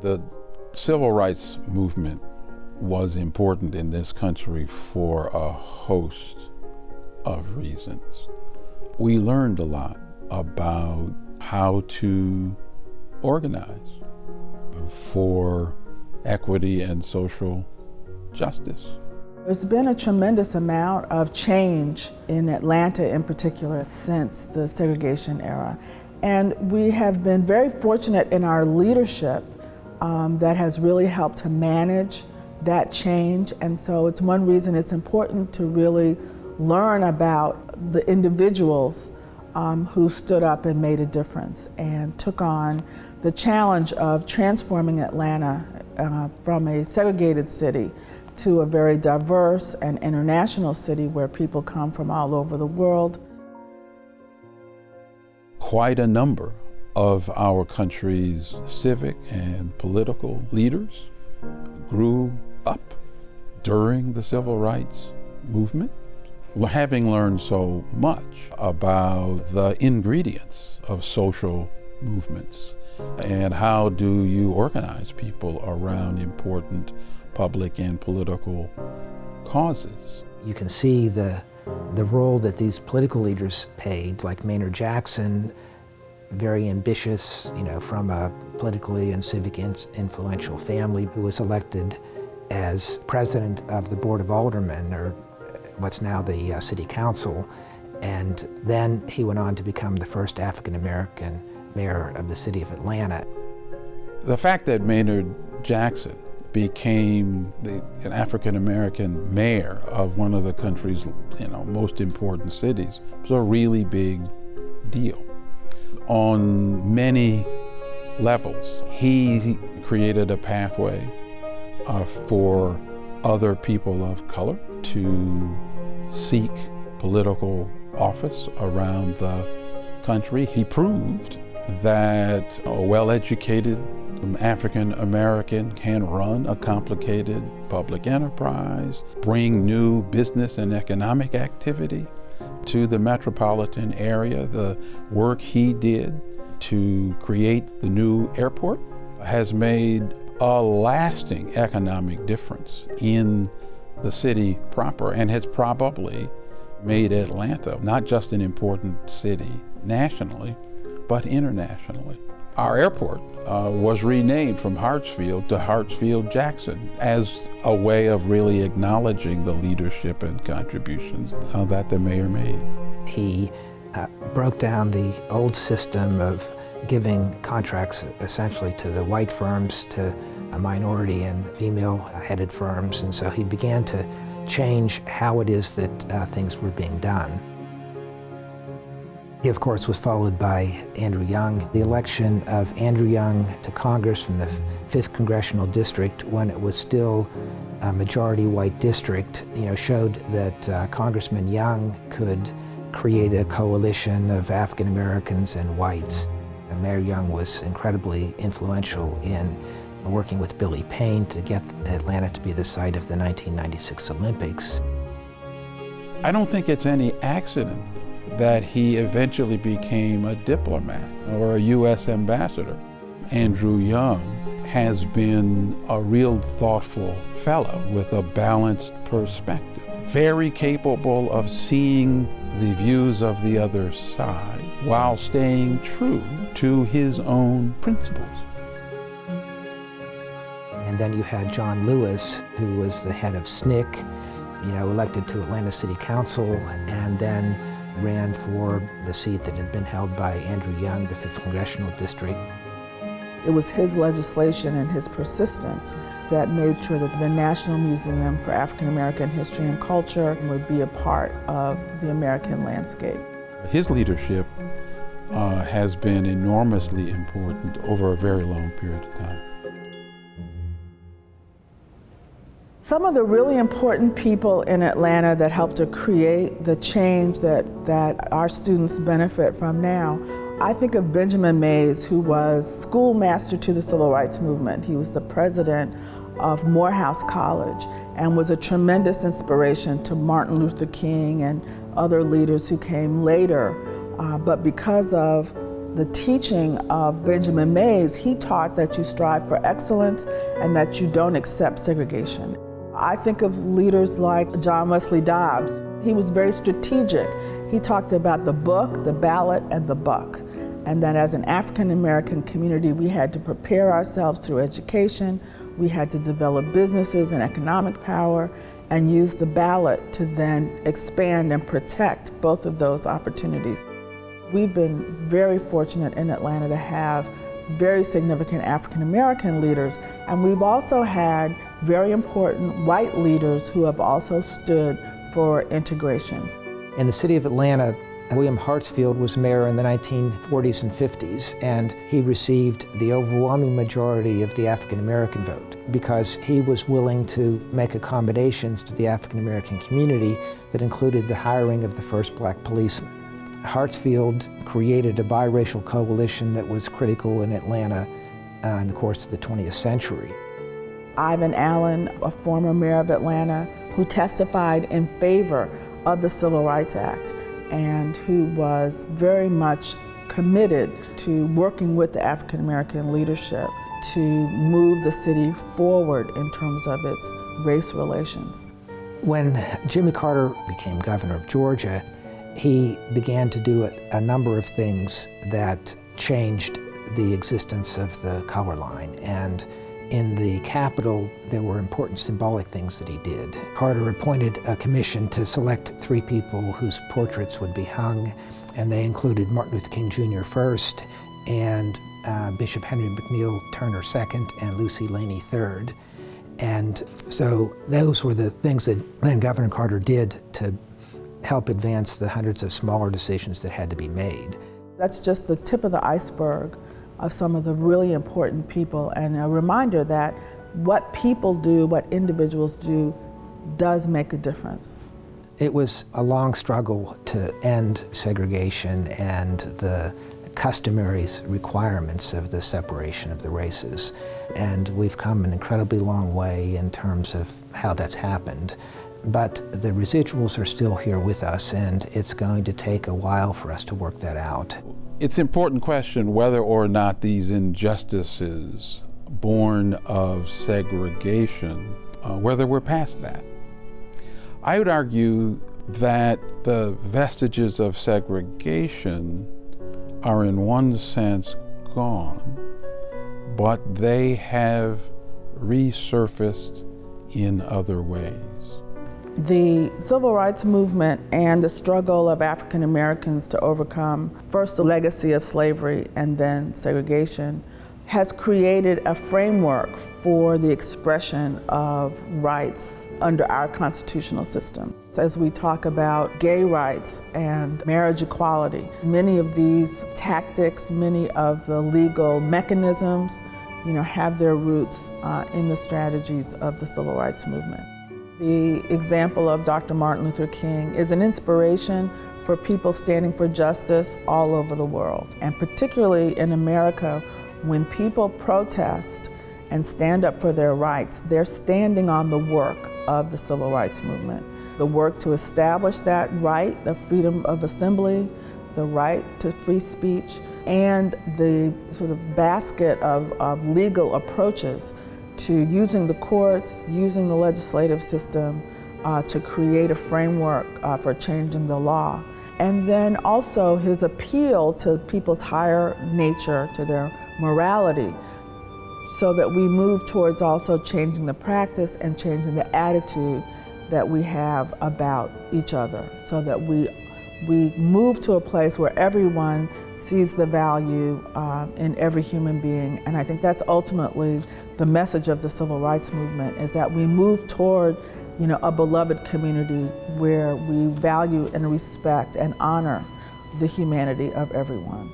The civil rights movement was important in this country for a host of reasons. We learned a lot about how to organize for equity and social justice. There's been a tremendous amount of change in Atlanta in particular since the segregation era. And we have been very fortunate in our leadership that has really helped to manage that change. And so it's one reason it's important to really learn about the individuals who stood up and made a difference and took on the challenge of transforming Atlanta from a segregated city to a very diverse and international city where people come from all over the world. Quite a number of our country's civic and political leaders grew up during the civil rights movement, having learned so much about the ingredients of social movements and how do you organize people around important public and political causes. You can see the role that these political leaders played, like Maynard Jackson, very ambitious, from a politically and civic influential family, who was elected as president of the Board of Aldermen, or what's now the City Council, and then he went on to become the first African-American mayor of the city of Atlanta. The fact that Maynard Jackson became an African-American mayor of one of the country's most important cities was a really big deal. On many levels, he created a pathway for other people of color to seek political office around the country. He proved that a well-educated African American can run a complicated public enterprise, bring new business and economic activity to the metropolitan area. The work he did to create the new airport has made a lasting economic difference in the city proper and has probably made Atlanta not just an important city nationally, but internationally. Our airport was renamed from Hartsfield to Hartsfield-Jackson as a way of really acknowledging the leadership and contributions that the mayor made. He broke down the old system of giving contracts essentially to the white firms, to a minority and female-headed firms, and so he began to change how it is that things were being done. He, of course, was followed by Andrew Young. The election of Andrew Young to Congress from the 5th Congressional District, when it was still a majority white district, showed that Congressman Young could create a coalition of African Americans and whites. And Mayor Young was incredibly influential in working with Billy Payne to get Atlanta to be the site of the 1996 Olympics. I don't think it's any accident that he eventually became a diplomat or a U.S. ambassador. Andrew Young has been a real thoughtful fellow with a balanced perspective, very capable of seeing the views of the other side while staying true to his own principles. And then you had John Lewis, who was the head of SNCC, elected to Atlanta City Council, and then ran for the seat that had been held by Andrew Young, the 5th Congressional District. It was his legislation and his persistence that made sure that the National Museum for African American History and Culture would be a part of the American landscape. His leadership has been enormously important over a very long period of time. Some of the really important people in Atlanta that helped to create the change that our students benefit from now, I think of Benjamin Mays, who was schoolmaster to the Civil Rights Movement. He was the president of Morehouse College and was a tremendous inspiration to Martin Luther King and other leaders who came later. But because of the teaching of Benjamin Mays, he taught that you strive for excellence and that you don't accept segregation. I think of leaders like John Wesley Dobbs. He was very strategic. He talked about the book, the ballot, and the buck. And that as an African American community, we had to prepare ourselves through education, we had to develop businesses and economic power, and use the ballot to then expand and protect both of those opportunities. We've been very fortunate in Atlanta to have very significant African American leaders, and we've also had very important white leaders who have also stood for integration. In the city of Atlanta, William Hartsfield was mayor in the 1940s and 50s, and he received the overwhelming majority of the African American vote because he was willing to make accommodations to the African American community that included the hiring of the first black policeman. Hartsfield created a biracial coalition that was critical in Atlanta in the course of the 20th century. Ivan Allen, a former mayor of Atlanta, who testified in favor of the Civil Rights Act and who was very much committed to working with the African American leadership to move the city forward in terms of its race relations. When Jimmy Carter became governor of Georgia, he began to do a number of things that changed the existence of the color line. And in the Capitol, there were important symbolic things that he did. Carter appointed a commission to select 3 people whose portraits would be hung, and they included Martin Luther King Jr. first, and Bishop Henry McNeil Turner second, and Lucy Laney third. And so those were the things that then Governor Carter did to help advance the hundreds of smaller decisions that had to be made. That's just the tip of the iceberg of some of the really important people, and a reminder that what people do, what individuals do, does make a difference. It was a long struggle to end segregation and the customary requirements of the separation of the races. And we've come an incredibly long way in terms of how that's happened. But the residuals are still here with us, and it's going to take a while for us to work that out. It's an important question whether or not these injustices born of segregation, whether we're past that. I would argue that the vestiges of segregation are in one sense gone, but they have resurfaced in other ways. The civil rights movement and the struggle of African Americans to overcome first the legacy of slavery and then segregation has created a framework for the expression of rights under our constitutional system. As we talk about gay rights and marriage equality, many of these tactics, many of the legal mechanisms, have their roots in the strategies of the civil rights movement. The example of Dr. Martin Luther King is an inspiration for people standing for justice all over the world, and particularly in America. When people protest and stand up for their rights, they're standing on the work of the civil rights movement. The work to establish that right, the freedom of assembly, the right to free speech, and the sort of basket of legal approaches to using the courts, using the legislative system to create a framework for changing the law. And then also his appeal to people's higher nature, to their morality, so that we move towards also changing the practice and changing the attitude that we have about each other, so that we move to a place where everyone sees the value in every human being. And I think that's ultimately the message of the civil rights movement, is that we move toward a beloved community where we value and respect and honor the humanity of everyone.